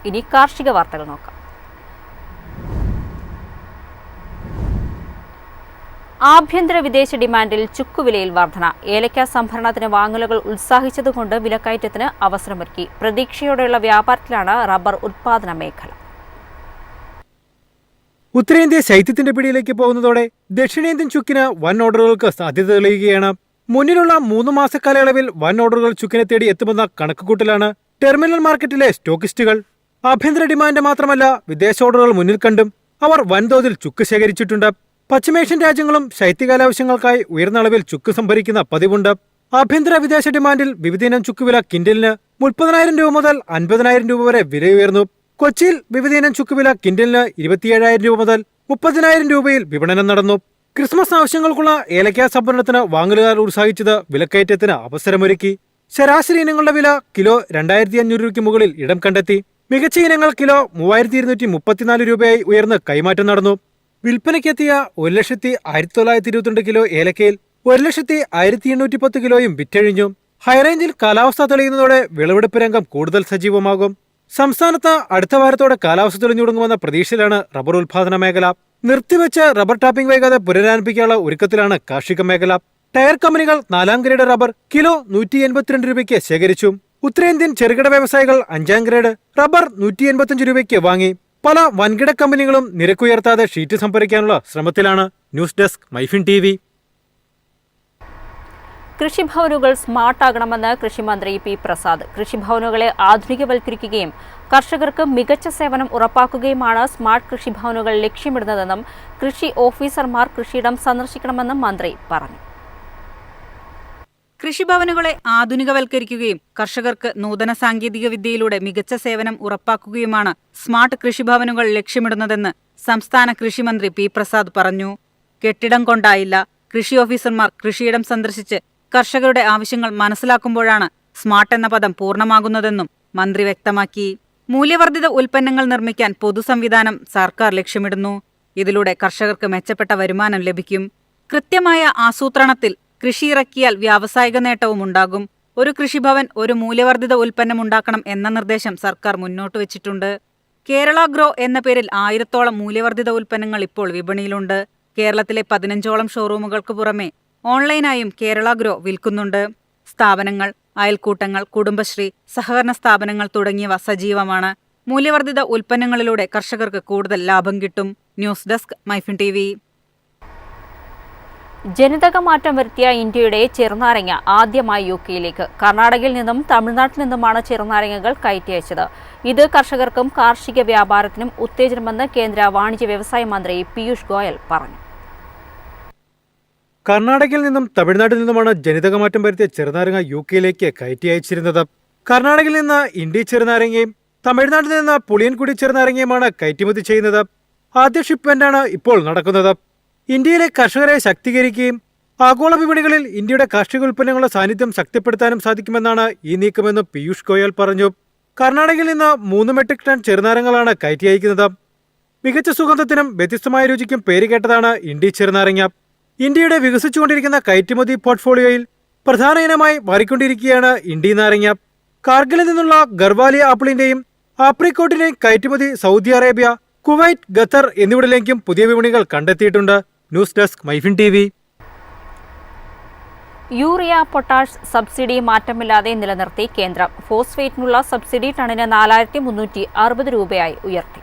ഇനി കാർഷിക വാർത്തകൾ നോക്കാം. ആഭ്യന്തര വിദേശ ഡിമാൻഡിൽ ചുക്കുവിലയിൽ വർധന. ഏലക്ക സംഭരണത്തിന് വാങ്ങലുകൾ ഉത്സാഹിച്ചതുകൊണ്ട് വിലക്കയറ്റത്തിന് അവസരമൊരുക്കി. പ്രതീക്ഷയോടെയുള്ള വ്യാപാരത്തിലാണ് റബ്ബർ ഉത്പാദന മേഖല. ഉത്തരേന്ത്യ ശൈത്യത്തിന്റെ പിടിയിലേക്ക് പോകുന്നതോടെ ദക്ഷിണേന്ത്യൻ ചുക്കിന് വൻ ഓർഡറുകൾക്ക് സാധ്യത തെളിയുകയാണ്. മുന്നിലുള്ള 3 മാസ കാലയളവിൽ വൻ ഓർഡറുകൾ ചുക്കിനെ തേടി എത്തുമെന്ന കണക്കുകൂട്ടലാണ് ടെർമിനൽ മാർക്കറ്റിലെ സ്റ്റോക്കിസ്റ്റുകൾ. ആഭ്യന്തര ഡിമാൻഡ് മാത്രമല്ല, വിദേശ ഓർഡറുകൾ മുന്നിൽ കണ്ടും അവർ വൻതോതിൽ ചുക്ക് ശേഖരിച്ചിട്ടുണ്ട്. പശ്ചിമേഷ്യൻ രാജ്യങ്ങളും ശൈത്യകാലാവശ്യങ്ങൾക്കായി ഉയർന്ന അളവിൽ ചുക്ക് സംഭരിക്കുന്ന പതിവുണ്ട്. ആഭ്യന്തര വിദേശ ഡിമാൻഡിൽ വിവിധയിനം ചുക്കുവില കിൻഡലിന് 30,000 രൂപ മുതൽ 50,000 രൂപ വരെ വിലയുയർന്നു. കൊച്ചിയിൽ വിവിധയിനം ചുക്കുവില കിൻഡലിന് 27,000 രൂപ മുതൽ 30,000 രൂപയിൽ വിപണനം നടന്നു. ക്രിസ്മസ് ആവശ്യങ്ങൾക്കുള്ള ഏലക്ക സംഭരണത്തിന് വാങ്ങലുകാർ ഉത്സാഹിച്ചത് വിലക്കയറ്റത്തിന് അവസരമൊരുക്കി. ശരാശരി ഇനങ്ങളുടെ വില കിലോ 2,500 രൂപയ്ക്ക് മുകളിൽ ഇടം കണ്ടെത്തി. മികച്ച ഇനങ്ങൾ കിലോ 3,234 രൂപയായി ഉയർന്ന് കൈമാറ്റം നടന്നു. വിൽപ്പനയ്ക്കെത്തിയ 1,01,922 കിലോ ഏലക്കയിൽ 1,01,810 കിലോയും വിറ്റഴിഞ്ഞു. ഹൈറേഞ്ചിൽ കാലാവസ്ഥ തെളിയുന്നതോടെ വിളവെടുപ്പ് രംഗം കൂടുതൽ സജീവമാകും. സംസ്ഥാനത്ത് അടുത്ത വാരത്തോടെ കാലാവസ്ഥ തെളിഞ്ഞുടങ്ങുമെന്ന പ്രതീക്ഷയിലാണ് റബ്ബർ ഉത്പാദന മേഖല. നിർത്തിവെച്ച് റബ്ബർ ടാപ്പിംഗ് വൈകാതെ പുനരാരംഭിക്കാനുള്ള ഒരുക്കത്തിലാണ് കാർഷിക മേഖല. ടയർ കമ്പനികൾ 4ാം ഗ്രേഡ് റബ്ബർ കിലോ 182 രൂപയ്ക്ക് ശേഖരിച്ചു. ഉത്തരേന്ത്യൻ ചെറുകിട വ്യവസായികൾ 5ാം ഗ്രേഡ് റബ്ബർ 185 രൂപയ്ക്ക് വാങ്ങി. പല വൻകിട കമ്പനികളും നിരക്കുയർത്താതെ ഷീറ്റ് സംഭരിക്കാനുള്ള ശ്രമത്തിലാണ്. News desk MyFin TV. കൃഷിഭവനുകൾ സ്മാർട്ടാകണമെന്ന് കൃഷിമന്ത്രി പി പ്രസാദ്. കൃഷിഭവനുകളെ ആധുനികവൽക്കരിക്കുകയും കർഷകർക്ക് മികച്ച സേവനം ഉറപ്പാക്കുകയുമാണ് സ്മാർട്ട് കൃഷിഭവനുകൾ ലക്ഷ്യമിടുന്നതെന്നും കൃഷി ഓഫീസർമാർ കൃഷിയിടം സന്ദർശിക്കണമെന്നും മന്ത്രി പറഞ്ഞു. കൃഷിഭവനുകളെ ആധുനികവൽക്കരിക്കുകയും കർഷകർക്ക് നൂതന സാങ്കേതിക വിദ്യയിലൂടെ മികച്ച സേവനം ഉറപ്പാക്കുകയുമാണ് സ്മാർട്ട് കൃഷിഭവനുകൾ ലക്ഷ്യമിടുന്നതെന്ന് സംസ്ഥാന കൃഷിമന്ത്രി പി പ്രസാദ് പറഞ്ഞു. കെട്ടിടം കൊണ്ടായില്ല, കൃഷി ഓഫീസർമാർ കൃഷിയിടം സന്ദർശിച്ച് കർഷകരുടെ ആവശ്യങ്ങൾ മനസ്സിലാക്കുമ്പോഴാണ് സ്മാർട്ട് എന്ന പദം പൂർണ്ണമാകുന്നതെന്നും മന്ത്രി വ്യക്തമാക്കി. മൂല്യവർദ്ധിത ഉൽപ്പന്നങ്ങൾ നിർമ്മിക്കാൻ പൊതുസംവിധാനം സർക്കാർ ലക്ഷ്യമിടുന്നു. ഇതിലൂടെ കർഷകർക്ക് മെച്ചപ്പെട്ട വരുമാനം ലഭിക്കും. കൃത്യമായ ആസൂത്രണത്തിൽ കൃഷി ഇറക്കിയാൽ വ്യാവസായിക നേട്ടവും ഉണ്ടാകും. ഒരു കൃഷിഭവൻ ഒരു മൂല്യവർദ്ധിത ഉൽപ്പന്നമുണ്ടാക്കണം എന്ന നിർദ്ദേശം സർക്കാർ മുന്നോട്ട് വെച്ചിട്ടുണ്ട്. കേരള ഗ്രോ എന്ന പേരിൽ 1000-ഓളം മൂല്യവർദ്ധിത ഉൽപ്പന്നങ്ങൾ ഇപ്പോൾ വിപണിയിലുണ്ട്. കേരളത്തിലെ 15ഓളം ഷോറൂമുകൾക്ക് പുറമെ ഓൺലൈനായും കേരള ഗ്രോ വിൽക്കുന്നുണ്ട്. സ്ഥാപനങ്ങൾ, അയൽക്കൂട്ടങ്ങൾ, കുടുംബശ്രീ, സഹകരണ സ്ഥാപനങ്ങൾ തുടങ്ങിയവ സജീവമാണ്. മൂല്യവർദ്ധിത ഉൽപ്പന്നങ്ങളിലൂടെ കർഷകർക്ക് കൂടുതൽ ലാഭം കിട്ടും. News desk MyFin TV. ജനിതക മാറ്റം വരുത്തിയ ഇന്ത്യയുടെ ചെറുനാരങ്ങ ആദ്യമായി യുകെയിലേക്ക്. കർണാടകയിൽ നിന്നും തമിഴ്നാട്ടിൽ നിന്നുമാണ് ചെറുനാരങ്ങകൾ കയറ്റി അയച്ചത്. ഇത് കർഷകർക്കും കാർഷിക വ്യാപാരത്തിനും ഉത്തേജനമെന്ന് കേന്ദ്ര വാണിജ്യ വ്യവസായ മന്ത്രി പീയൂഷ് ഗോയൽ പറഞ്ഞു. കർണാടകയിൽ നിന്നും തമിഴ്നാട്ടിൽ നിന്നുമാണ് ജനിതകമാറ്റം വരുത്തിയ ചെറുനാരങ്ങ യുകെയിലേക്ക് കയറ്റി അയച്ചിരുന്നത്. കർണാടകയിൽ നിന്ന് ഇൻഡി ചെറുനാരങ്ങയും തമിഴ്നാട്ടിൽ നിന്ന് പുളിയൻകുടി ചെറുനാരങ്ങയുമാണ് കയറ്റുമതി ചെയ്യുന്നത്. ആദ്യ ഷിപ്മെന്റാണ് ഇപ്പോൾ നടക്കുന്നത്. ഇന്ത്യയിലെ കർഷകരെ ശാക്തീകരിക്കുകയും ആഗോള വിപണികളിൽ ഇന്ത്യയുടെ കാർഷിക ഉൽപ്പന്നങ്ങളുടെ സാന്നിധ്യം ശക്തിപ്പെടുത്താനും സാധിക്കുമെന്നാണ് ഈ നീക്കമെന്ന് പീയൂഷ് ഗോയൽ പറഞ്ഞു. കർണാടകയിൽ നിന്ന് 3 മെട്രിക് ടൺ ചെറുനാരങ്ങളാണ് കയറ്റി അയക്കുന്നത്. മികച്ച സുഗന്ധത്തിനും വ്യത്യസ്തമായ രുചിക്കും പേരുകേട്ടതാണ് ഇൻഡി ചെറുനാരങ്ങ. ഇന്ത്യയുടെ വികസിച്ചുകൊണ്ടിരിക്കുന്ന കയറ്റുമതി പോർട്ട്ഫോളിയോയിൽ പ്രധാന ഇനമായി മാറിക്കൊണ്ടിരിക്കുകയാണ് ഇൻഡി നാരങ്ങ. കാർഗിലിൽ നിന്നുള്ള ഗർവാലി ആപ്പിളിന്റെയും ആപ്രിക്കോട്ടിന്റെയും കയറ്റുമതി സൗദി അറേബ്യ, കുവൈറ്റ്, ഖത്തർ എന്നിവിടങ്ങളിലേക്കും പുതിയ വിപണികൾ കണ്ടെത്തിയിട്ടുണ്ട്. News desk MyFin TV. Urea, potash subsidy മാറ്റമില്ലാതെ നിലനിർത്തി കേന്ദ്രം. ഫോസ്ഫേറ്റിനുള്ള സബ്സിഡി ടണിന് 4,360 രൂപയായി ഉയർത്തി.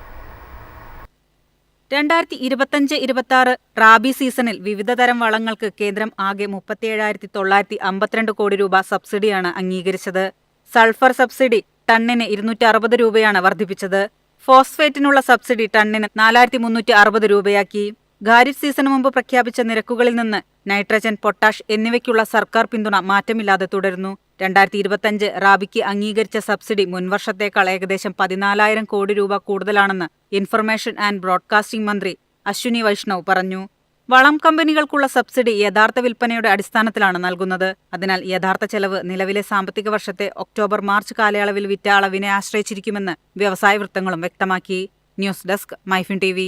2025-26 റാബി സീസണിൽ വിവിധതരം വളങ്ങൾക്ക് കേന്ദ്രം ആകെ 37,952 കോടി രൂപ സബ്സിഡിയാണ് അംഗീകരിച്ചത്. സൾഫർ സബ്സിഡി ടണ്ണിന് 260 രൂപയാണ് വർദ്ധിപ്പിച്ചത്. ഫോസ്ഫേറ്റിനുള്ള സബ്സിഡി ടണ്ണിന് 4,360 രൂപയാക്കി. ഖാരിഫ് സീസണ് മുമ്പ് പ്രഖ്യാപിച്ച നിരക്കുകളിൽ നിന്ന് നൈട്രജൻ, പൊട്ടാഷ് എന്നിവയ്ക്കുള്ള സർക്കാർ പിന്തുണ മാറ്റമില്ലാതെ തുടരുന്നു. 2025 റാബിക്ക് അംഗീകരിച്ച സബ്സിഡി മുൻവർഷത്തേക്കാൾ ഏകദേശം 14,000 കോടി രൂപ കൂടുതലാണെന്ന് ഇൻഫർമേഷൻ ആൻഡ് ബ്രോഡ്കാസ്റ്റിംഗ് മന്ത്രി അശ്വിനി വൈഷ്ണവ് പറഞ്ഞു. വളം കമ്പനികൾക്കുള്ള സബ്സിഡി യഥാർത്ഥ വിൽപ്പനയുടെ അടിസ്ഥാനത്തിലാണ് നൽകുന്നത്. അതിനാൽ യഥാർത്ഥ ചെലവ് നിലവിലെ സാമ്പത്തിക വർഷത്തെ ഒക്ടോബർ-മാർച്ച് കാലയളവിൽ വിറ്റ അളവിനെ ആശ്രയിച്ചിരിക്കുമെന്ന് വ്യവസായ വൃത്തങ്ങളും വ്യക്തമാക്കി. News desk MyFin TV.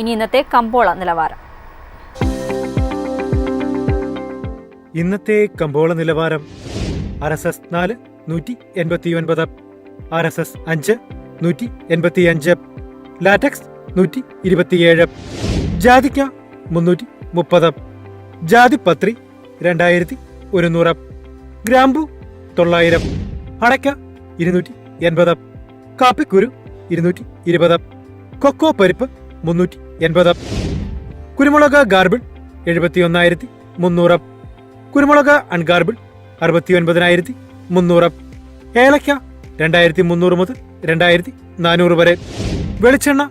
ഇനി ഇന്നത്തെ കമ്പോള നിലവാരം. ഇന്നത്തെ കമ്പോള നിലവാരം RSS 4 189, RSS 5 185, ലാറ്റക്സ് 127, ജാതിക്ക 330, ജാതിപത്രി 2100, ഗ്രാമ്പു 900, അടയ്ക്ക 280, കാപ്പിക്കുരു 220, കൊക്കോ പരിപ്പ് 380, കുരുമുളക് ഗാർബിൾ 71,300, കുരുമുളക് അൺഗാർബിൾ 69,300, ഏലക്ക 2,300 മുതൽ 2,400 വരെ, വെളിച്ചെണ്ണ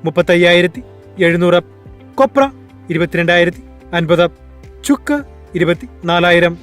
35,700, കൊപ്ര 22,050, ചുക്ക് 24,000.